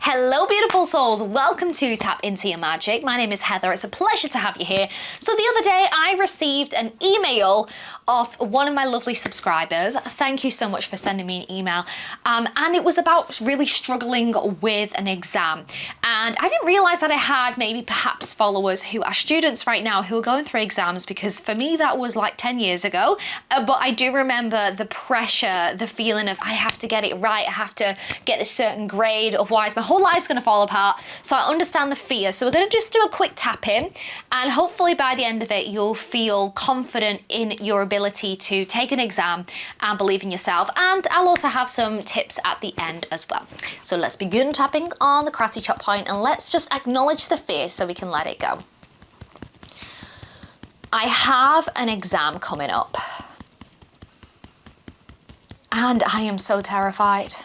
Hello beautiful souls, welcome to Tap Into Your Magic. My name is Heather, it's a pleasure to have you here. So the other day I received an email of one of my lovely subscribers. Thank you so much for sending me an email. And it was about really struggling with an exam. And I didn't realize that I had maybe perhaps followers who are students right now who are going through exams, because for me that was like 10 years ago. But I do remember the pressure, the feeling of I have to get it right, I have to get a certain grade, otherwise my whole life's gonna fall apart. So I understand the fear. So we're gonna just do a quick tap in, and hopefully by the end of it you'll feel confident in your ability to take an exam and believe in yourself. And I'll also have some tips at the end as well. So let's begin tapping on the karate chop point, and let's just acknowledge the fear so we can let it go. I have an exam coming up and I am so terrified.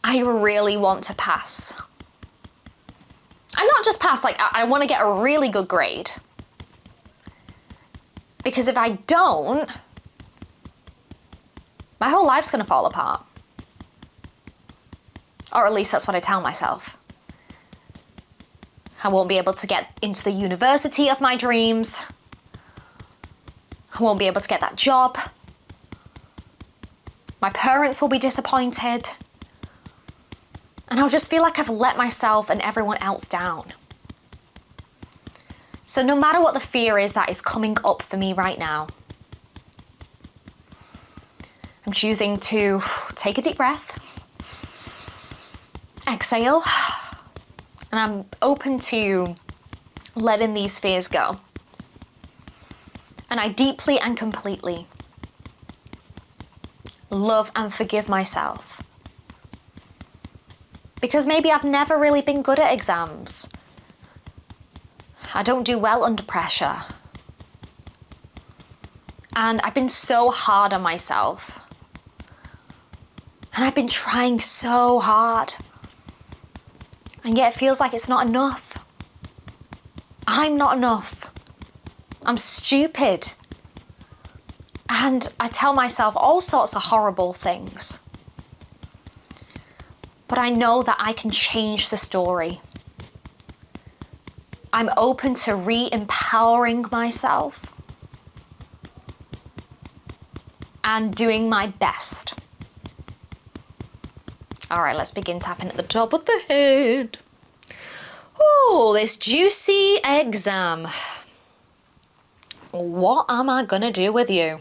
I really want to pass. And not just pass, like I want to get a really good grade. Because if I don't, my whole life's going to fall apart. Or at least that's what I tell myself. I won't be able to get into the university of my dreams. I won't be able to get that job. My parents will be disappointed. And I'll just feel like I've let myself and everyone else down. So no matter what the fear is that is coming up for me right now, I'm choosing to take a deep breath, exhale, and I'm open to letting these fears go. And I deeply and completely love and forgive myself. Because maybe I've never really been good at exams. I don't do well under pressure. And I've been so hard on myself. And I've been trying so hard. And yet it feels like it's not enough. I'm not enough. I'm stupid. And I tell myself all sorts of horrible things. But I know that I can change the story. I'm open to re-empowering myself and doing my best. All right, let's begin tapping at the top of the head. Oh, this juicy exam. What am I gonna do with you?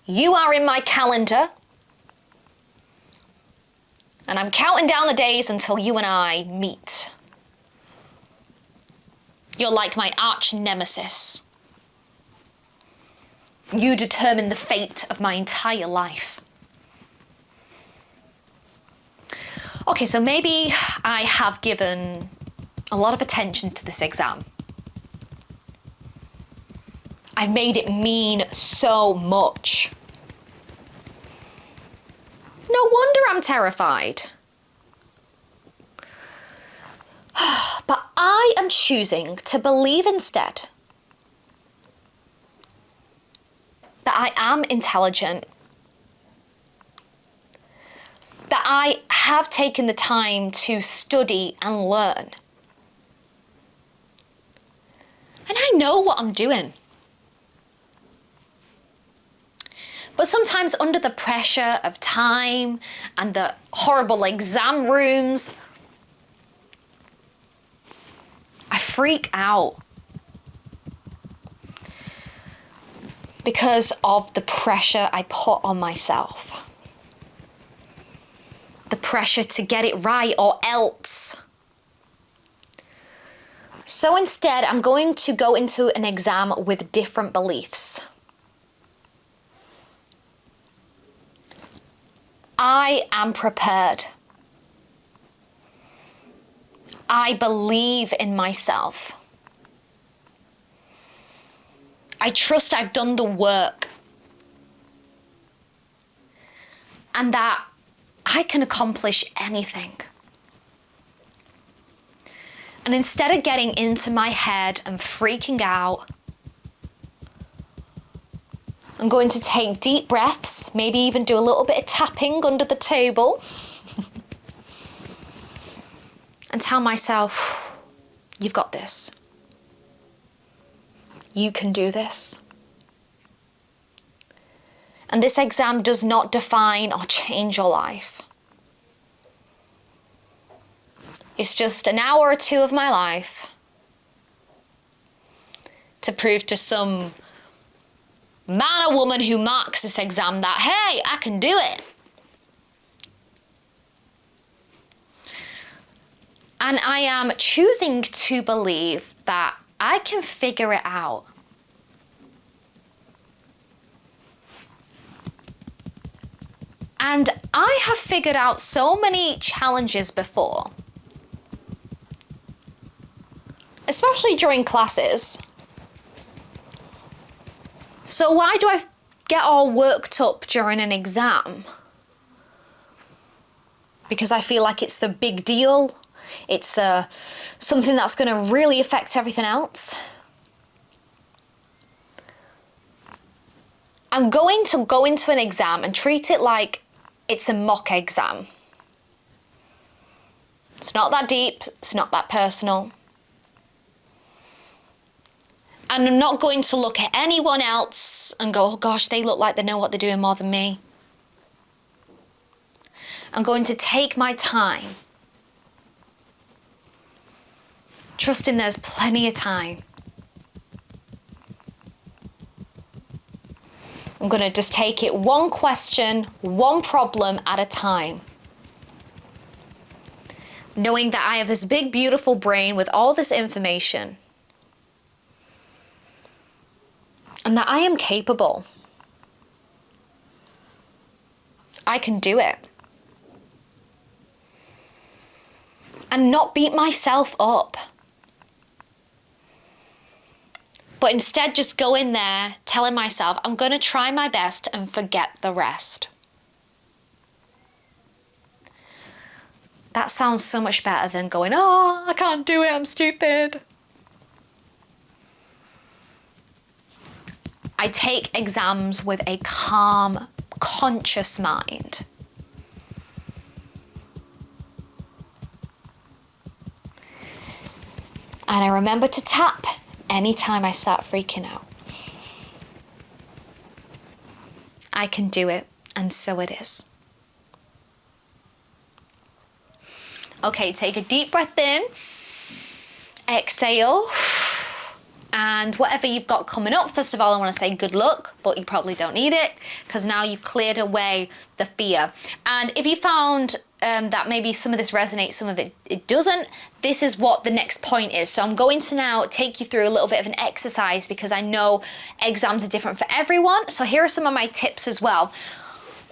You are in my calendar. And I'm counting down the days until you and I meet. You're like my arch nemesis. You determine the fate of my entire life. Okay, so maybe I have given a lot of attention to this exam. I've made it mean so much. No wonder I'm terrified. But I am choosing to believe instead that I am intelligent, that I have taken the time to study and learn. And I know what I'm doing. But sometimes under the pressure of time and the horrible exam rooms, I freak out because of the pressure I put on myself. The pressure to get it right or else. So instead, I'm going to go into an exam with different beliefs. I am prepared. I believe in myself. I trust I've done the work. And that I can accomplish anything. And instead of getting into my head and freaking out I'm going to take deep breaths, maybe even do a little bit of tapping under the table. And tell myself, you've got this. You can do this. And this exam does not define or change your life. It's just an hour or two of my life to prove to some man or woman who marks this exam that, hey, I can do it. And I am choosing to believe that I can figure it out. And I have figured out so many challenges before, especially during classes. So why do I get all worked up during an exam? Because I feel like it's the big deal. It's something that's going to really affect everything else. I'm going to go into an exam and treat it like it's a mock exam. It's not that deep. It's not that personal. And I'm not going to look at anyone else and go, oh gosh, they look like they know what they're doing more than me. I'm going to take my time, trusting there's plenty of time. I'm going to just take it one question, one problem at a time. Knowing that I have this big, beautiful brain with all this information. And that I am capable. I can do it. And not beat myself up. But instead just go in there telling myself, I'm going to try my best and forget the rest. That sounds so much better than going, oh, I can't do it, I'm stupid. I take exams with a calm, conscious mind. And I remember to tap anytime I start freaking out. I can do it, and so it is. Okay, take a deep breath in, exhale, and whatever you've got coming up, first of all, I want to say good luck, but you probably don't need it, because now you've cleared away the fear. And if you found that maybe some of this resonates, some of it doesn't, this is what the next point is. So I'm going to now take you through a little bit of an exercise, because I know exams are different for everyone. So here are some of my tips as well.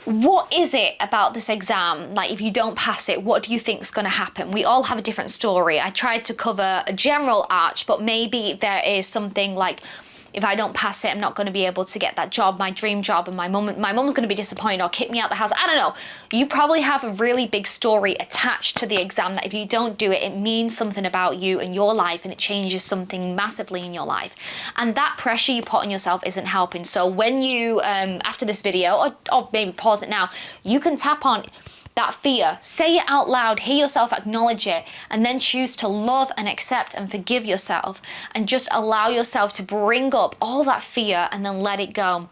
What is it about this exam? Like, if you don't pass it, what do you think is going to happen? We all have a different story. I tried to cover a general arch, but maybe there is something like, if I don't pass it, I'm not going to be able to get that job, my dream job, and my mum's going to be disappointed or kick me out the house. I don't know. You probably have a really big story attached to the exam that if you don't do it, it means something about you and your life, and it changes something massively in your life. And that pressure you put on yourself isn't helping. So when you, after this video, or maybe pause it now, you can tap on that fear, say it out loud, hear yourself acknowledge it, and then choose to love and accept and forgive yourself, and just allow yourself to bring up all that fear and then let it go.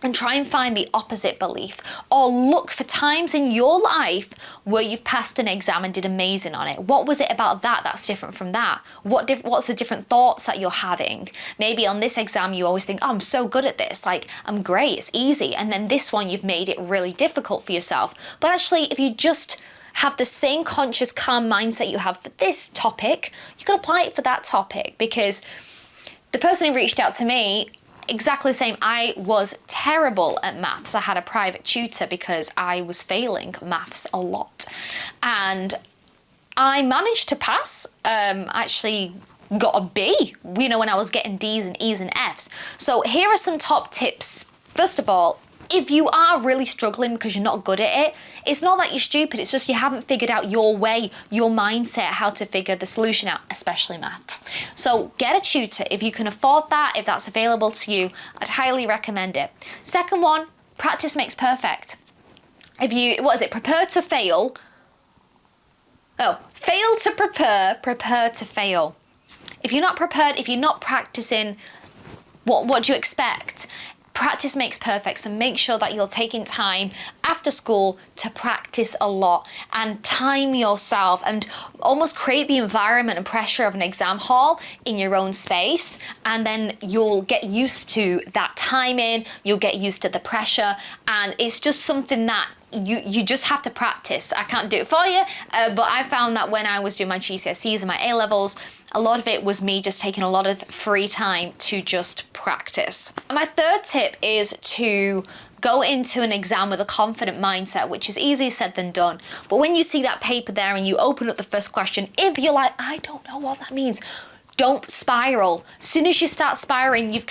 And try and find the opposite belief, or look for times in your life where you've passed an exam and did amazing on it. What was it about that that's different from that? What's the different thoughts that you're having? Maybe on this exam you always think, oh, I'm so good at this, like I'm great, it's easy. And then this one you've made it really difficult for yourself. But actually, if you just have the same conscious, calm mindset you have for this topic, you can apply it for that topic. Because the person who reached out to me, exactly the same. I was terrible at maths. I had a private tutor because I was failing maths a lot. And I managed to pass. Actually got a B, when I was getting D's and E's and F's. So here are some top tips. First of all, If you are really struggling because you're not good at it, it's not that you're stupid, it's just you haven't figured out your way, your mindset, how to figure the solution out, especially maths. So get a tutor if you can afford that, if that's available to you. I'd highly recommend it. Second one, practice makes perfect. If you, what is it, prepare to fail. Oh, fail to prepare, prepare to fail. If you're not prepared, if you're not practicing, what do you expect? Practice makes perfect, so make sure that you're taking time after school to practice a lot and time yourself and almost create the environment and pressure of an exam hall in your own space, and then you'll get used to that timing, you'll get used to the pressure, and it's just something that you just have to practice. I can't do it for you, but I found that when I was doing my GCSEs and my A-levels, a lot of it was me just taking a lot of free time to just practice. And my third tip is to go into an exam with a confident mindset, which is easier said than done. But when you see that paper there and you open up the first question, if you're like, I don't know what that means, don't spiral. As soon as you start spiraling, your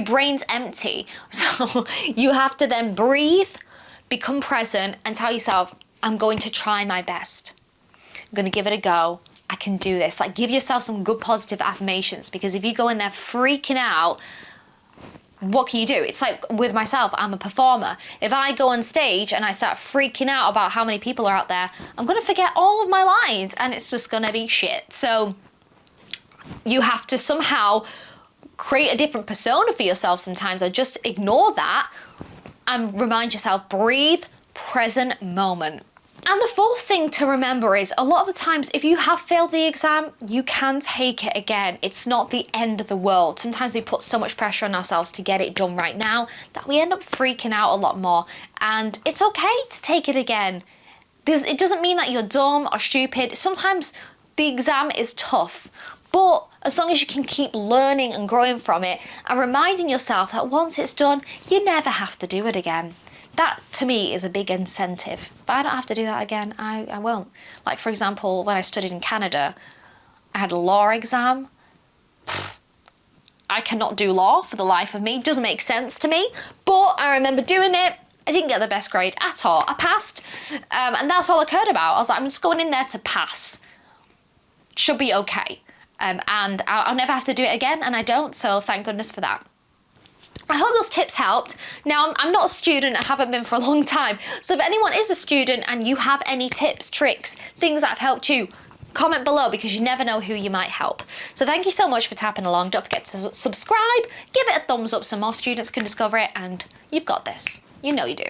brain's empty. So you have to then breathe, become present, and tell yourself, I'm going to try my best. I'm going to give it a go. I can do this. Like, give yourself some good positive affirmations, because if you go in there freaking out, what can you do? It's like with myself, I'm a performer. If I go on stage and I start freaking out about how many people are out there, I'm going to forget all of my lines and it's just going to be shit. So you have to somehow create a different persona for yourself sometimes, or just ignore that and remind yourself, breathe, present moment. And the fourth thing to remember is, a lot of the times, if you have failed the exam, you can take it again. It's not the end of the world. Sometimes we put so much pressure on ourselves to get it done right now that we end up freaking out a lot more. And it's okay to take it again. It doesn't mean that you're dumb or stupid. Sometimes the exam is tough, but as long as you can keep learning and growing from it and reminding yourself that once it's done, you never have to do it again. That, to me, is a big incentive. But I don't have to do that again, I won't. Like, for example, when I studied in Canada, I had a law exam. I cannot do law for the life of me. It doesn't make sense to me. But I remember doing it. I didn't get the best grade at all. I passed, and that's all I cared about. I was like, I'm just going in there to pass. Should be okay. And I'll never have to do it again, and I don't, so thank goodness for that. I hope those tips helped. Now, I'm not a student, I haven't been for a long time, so if anyone is a student and you have any tips, tricks, things that have helped you, comment below, because you never know who you might help. So thank you so much for tapping along. Don't forget to subscribe, give it a thumbs up so more students can discover it, and you've got this. You know you do.